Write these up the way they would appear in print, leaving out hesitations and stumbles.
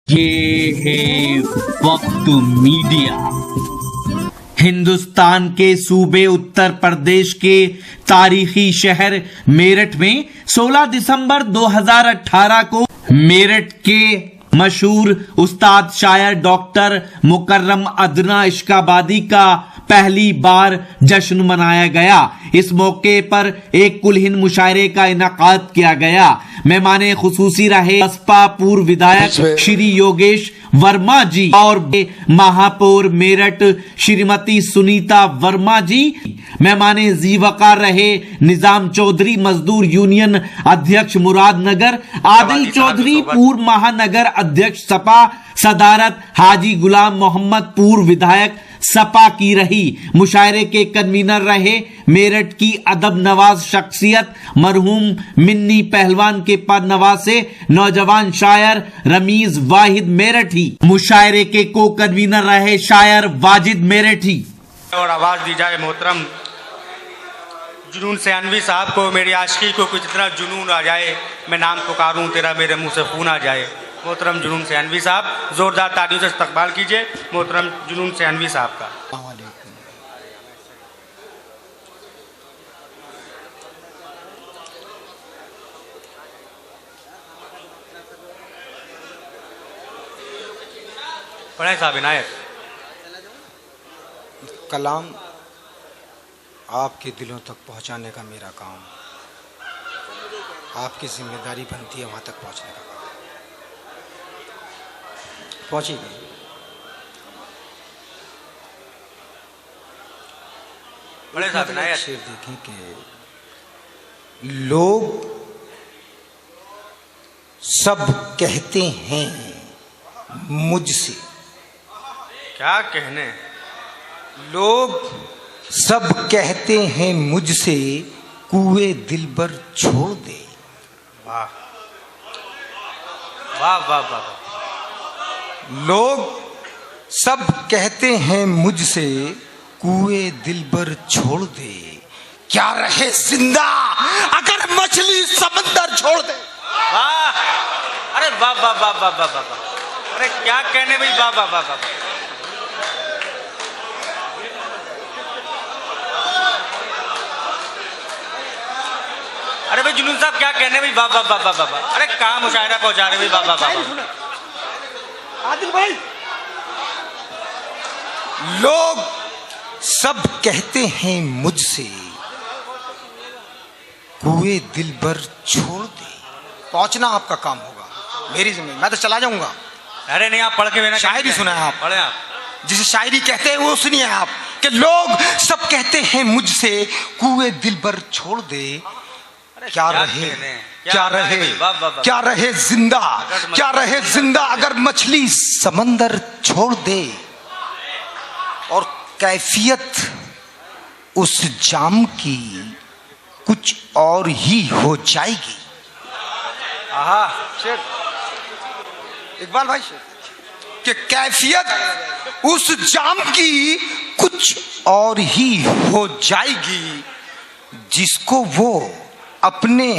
ये है वक्त मीडिया। हिंदुस्तान के सूबे उत्तर प्रदेश के तारीखी शहर मेरठ में 16 दिसंबर 2018 को मेरठ के मशहूर उस्ताद शायर डॉक्टर मुकर्रम अदना इश्काबादी का पहली बार जश्न मनाया गया। इस मौके पर एक कुलहीन मुशायरे का इनाकाद किया गया। मेहमाने खुसूसी रहे बसपा पूर्व विधायक श्री योगेश वर्मा जी और महापौर मेरठ श्रीमती सुनीता वर्मा जी। मेहमाने जीवकार रहे निजाम चौधरी मजदूर यूनियन अध्यक्ष मुरादनगर, आदिल चौधरी पूर्व महानगर अध्यक्ष सपा सदारत, हाजी गुलाम मोहम्मद पूर्व विधायक सपा की रही। मुशायरे के कन्वीनर रहे मेरठ की अदब नवाज शख्सियत मरहूम मिन्नी पहलवान के पद नवासे नौजवान शायर रमीज वाहिद मेरठी। मुशायरे के को कन्वीनर रहे शायर वाजिद मेरठी। और आवाज दी जाए मोहतरम जुनून से अनवी साहब को। मेरी आशिकी को कुछ इतना जुनून आ जाए, मैं नाम पुकारूं तेरा मेरे मुंह से खून आ जाए। मोहतरम जुनून से अनवी साहब, जोरदार तालियों से इस्तकबाल कीजिए मोहतरम जुनून से अनवी साहब का। पढ़े साहब इनायत। कलाम आपके दिलों तक पहुंचाने का मेरा काम, आपकी जिम्मेदारी बनती है वहां तक पहुंचने का। पहुंचेगी। बड़े साहब इनायत। शेर देखें कि लोग सब कहते हैं मुझसे। क्या कहने? लोग सब कहते हैं मुझसे कुएं दिलबर छोड़ दे। वाह वाह वाह वाह। लोग सब कहते हैं मुझसे कुएं दिलबर छोड़ दे, क्या रहे जिंदा अगर मछली समंदर छोड़ दे। वाह, अरे वाह वाह वाह वाह वाह वाह। अरे क्या कहने भाई, वाह वाह वाह वाह। अरे भाई जुनून साहब क्या कहने भाई, वाह वाह वाह वाह वाह। अरे कहाँ मुशायरा पहुंचा रहे भाई, वाह वाह वाह। आदिल भाई, लोग सब कहते हैं मुझसे कुएं दिलबर छोड़ दे। पहुंचना आपका काम होगा, मेरी जिम्मेदारी, मैं तो चला जाऊंगा। अरे नहीं, आप पढ़ के मैंने शायरी सुना है आप, पढ़े आप। जिसे शायरी कहते हैं वो सुनिए आप कि लोग सब कहते हैं मुझसे कुएं दिलबर छोड़ दे, क्या रहे क्या रहे क्या रहे जिंदा, क्या रहे जिंदा अगर मछली समंदर छोड़ दे। और कैफियत उस जाम की कुछ और ही हो जाएगी। आहा शेर इकबाल भाई, शेर कि कैफियत उस जाम की कुछ और ही हो जाएगी जिसको वो अपने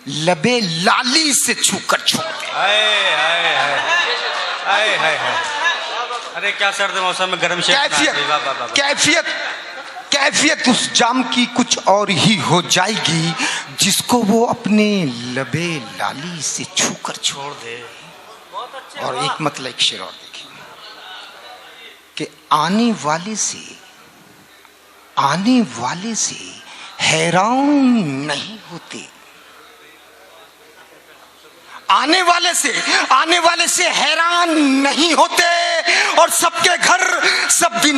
लबे लाली से छूकर छोड़ दे। अरे क्या सर्द मौसम में गर्म कैफियत उस जाम की कुछ और ही हो जाएगी जिसको वो अपने लबे लाली से छूकर छोड़ दे। और एक मतलब एक शेर और देखिए कि आने वाले से हैरान नहीं होते, आने वाले से हैरान नहीं होते, और सबके घर सब दिन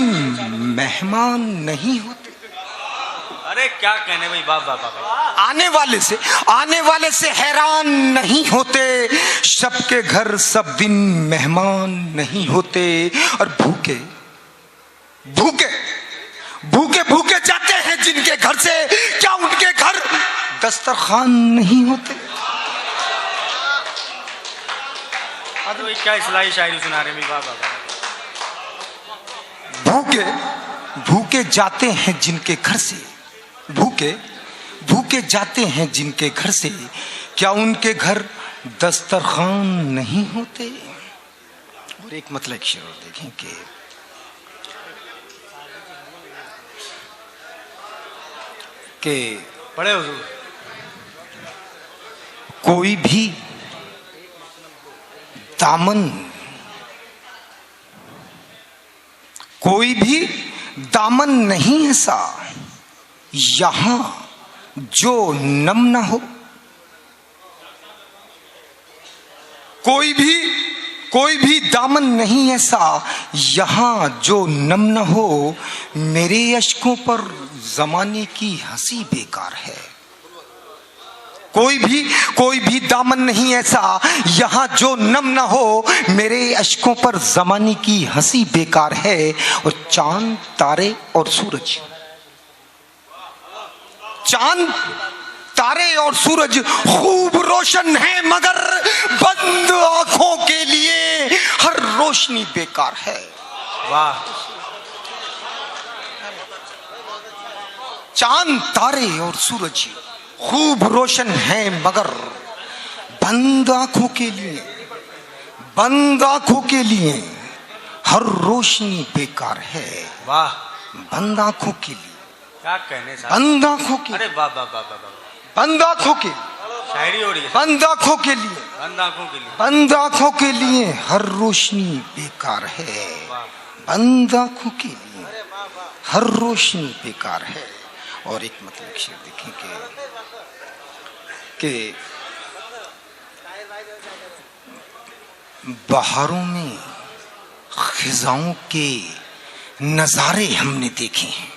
मेहमान नहीं होते। अरे क्या कहने भाई, वाह वाह वाह। आने वाले से हैरान नहीं होते, सबके घर सब दिन मेहमान नहीं होते, और भूखे जाते हैं जिनके घर से, क्या उनके घर दस्तरखान नहीं होते। तो क्या इस्लाही शायरी सुना रहे, वाह वाह। भूखे जाते हैं जिनके घर से, भूखे जाते हैं जिनके घर से, क्या उनके घर दस्तरखान नहीं होते। और एक मतलब शेर और देखें कि पढ़े हुजूर। कोई भी दामन नहीं ऐसा यहां जो नम न हो। कोई भी दामन नहीं ऐसा यहां जो नम न हो। मेरे अश्कों पर जमाने की हंसी बेकार है। कोई भी दामन नहीं ऐसा यहां जो नम न हो। मेरे अश्कों पर जमाने की हंसी बेकार है। और चांद तारे और सूरज, चांद तारे और सूरज खूब रोशन है मगर बंद आंखों के लिए हर रोशनी बेकार है। वाह। चांद तारे और सूरज खूब रोशन है मगर बंद आंखों के लिए हर रोशनी बेकार है। वाह। बंद आंखों के लिए, क्या कहने साहब। बंद आंखों के, अरे वाह वाह वाह वाह। बंद आंखों के, शायरी हो रही है। बंद आंखों के लिए, बंद आंखों के लिए, बंद आंखों के लिए हर रोशनी बेकार है। बंद आंखों के लिए हर रोशनी बेकार है। और एक मतलब शेर देखें कि बहारों में खिजाओं के नजारे हमने देखे हैं।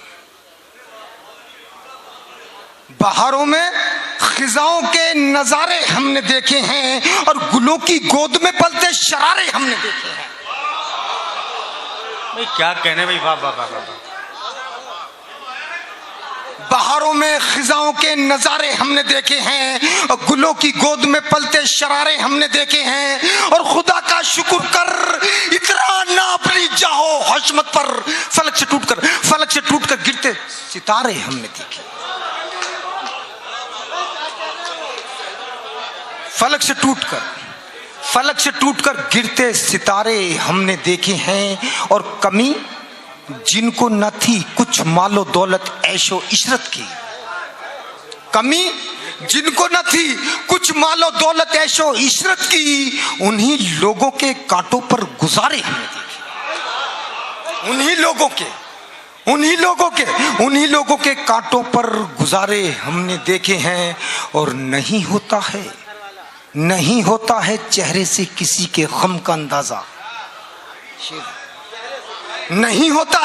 बहारों में खिजाओं के नजारे हमने देखे हैं और गुलों की गोद में पलते शरारे हमने देखे हैं। भाई क्या कहने भाई। वाह वाह वाह वाह। बहारों में खिजाओं के नजारे हमने देखे हैं और गुलों की गोद में पलते शरारे हमने देखे हैं। और खुदा का शुक्र कर इतना ना अपनी जाहो हशमत पर। फलक से टूटकर गिरते सितारे हमने देखे। फलक से टूटकर गिरते सितारे हमने देखे हैं। और कमी जिनको न थी कुछ मालो दौलत ऐशो इशरत की। कमी जिनको न थी कुछ मालो दौलत ऐशो इशरत की, उन्हीं लोगों के कांटों पर गुजारे हमने देखे। उन्हीं लोगों के कांटों पर गुजारे हमने देखे हैं। और नहीं होता है चेहरे से किसी के गम का अंदाजा। नहीं होता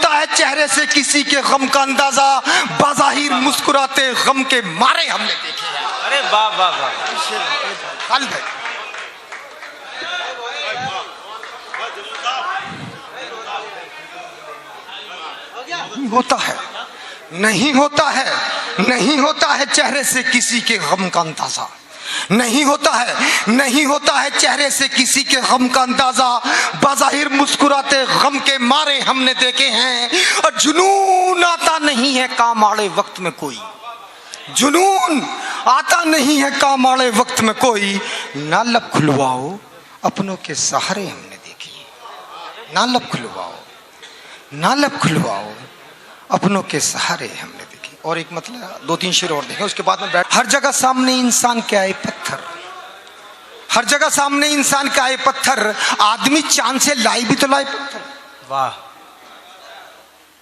है चेहरे से किसी के गम का अंदाजा। बाज़ाहिर मुस्कुराते गम के मारे हमने देखे हैं। अरे वाह वाह वाह। नहीं होता है चेहरे से किसी के गम का अंदाजा। नहीं होता है चेहरे से किसी के गम का अंदाजा। बाज़ाहिर मुस्कुराते गम के मारे हमने देखे हैं। और जुनून आता नहीं है काम आड़े वक्त में कोई। जुनून आता नहीं है काम आड़े वक्त में कोई। ना लब खुलवाओ अपनों के सहारे हमने देखे। ना लब खुलवाओ अपनों के सहारे हमने देखे। और एक मतलब 2-3 शेर और देखें उसके बाद में बैठ। हर जगह सामने इंसान के आए पत्थर। हर जगह सामने इंसान के आए पत्थर। आदमी चांद से लाई भी तो लाए पत्थर। वाह।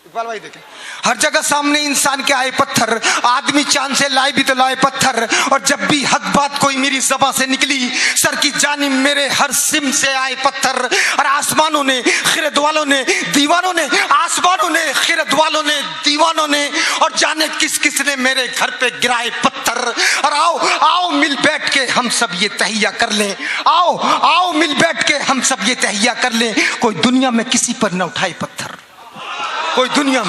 इकबाल भाई देखें। हर जगह सामने इंसान के आए पत्थर। आदमी चांद से लाए भी तो लाए पत्थर। और जब भी हक बात कोई मेरी ज़बां से निकली, सर की जानिब मेरे हर सिम से आए पत्थर। और आसमानों ने खिरद वालों ने दीवानों ने, आसमानों ने खिरद वालों ने दीवानों ने, और जाने किस किस ने मेरे घर पे गिराए पत्थर। और आओ मिल बैठ के हम सब ये तहिया कर लें। आओ मिल बैठ के हम सब ये तहिया कर लें। कोई दुनिया में किसी पर न उठाए पत्थर। कोई दुनिया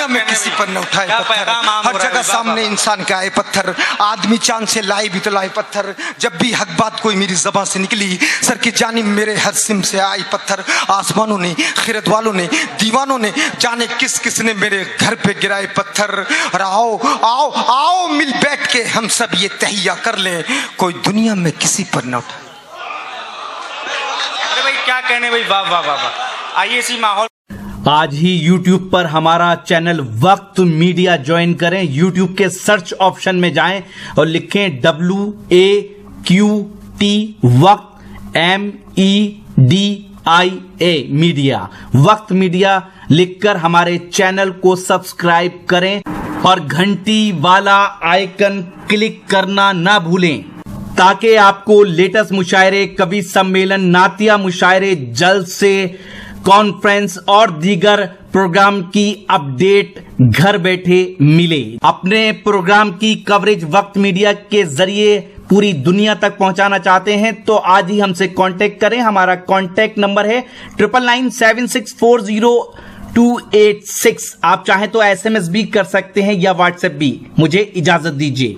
में किसी पर न उठाए पत्थर। हर जगह सामने इंसान के आए पत्थर। आदमी चांद से लाए भी तो लाए पत्थर। जब भी हक बात कोई मेरी ज़बां से निकली, सर की जानिब मेरे हर सिम से आए पत्थर। आसमानों ने खिरद वालों ने दीवानों ने, जाने किस किस ने मेरे घर पे गिराए पत्थर। और आओ मिल बैठ के हम सब ये तहिया कर लें। कोई दुनिया में किसी पर न उठाए। क्या कहने भाई, वाह वाह वाह वाह। आइए इसी माहौल। आज ही YouTube पर हमारा चैनल वक्त मीडिया ज्वाइन करें। YouTube के सर्च ऑप्शन में जाएं और लिखें WAQT वक्त MEDIA मीडिया। वक्त मीडिया लिखकर हमारे चैनल को सब्सक्राइब करें और घंटी वाला आइकन क्लिक करना ना भूलें, ताकि आपको लेटेस्ट मुशायरे, कवि सम्मेलन, नातिया मुशायरे, जलसे, कॉन्फ्रेंस और दीगर प्रोग्राम की अपडेट घर बैठे मिले। अपने प्रोग्राम की कवरेज वक्त मीडिया के जरिए पूरी दुनिया तक पहुंचाना चाहते हैं तो आज ही हमसे कांटेक्ट करें। हमारा कांटेक्ट नंबर है 9997640286। आप चाहें तो SMS भी कर सकते हैं या व्हाट्सएप भी। मुझे इजाजत दीजिए।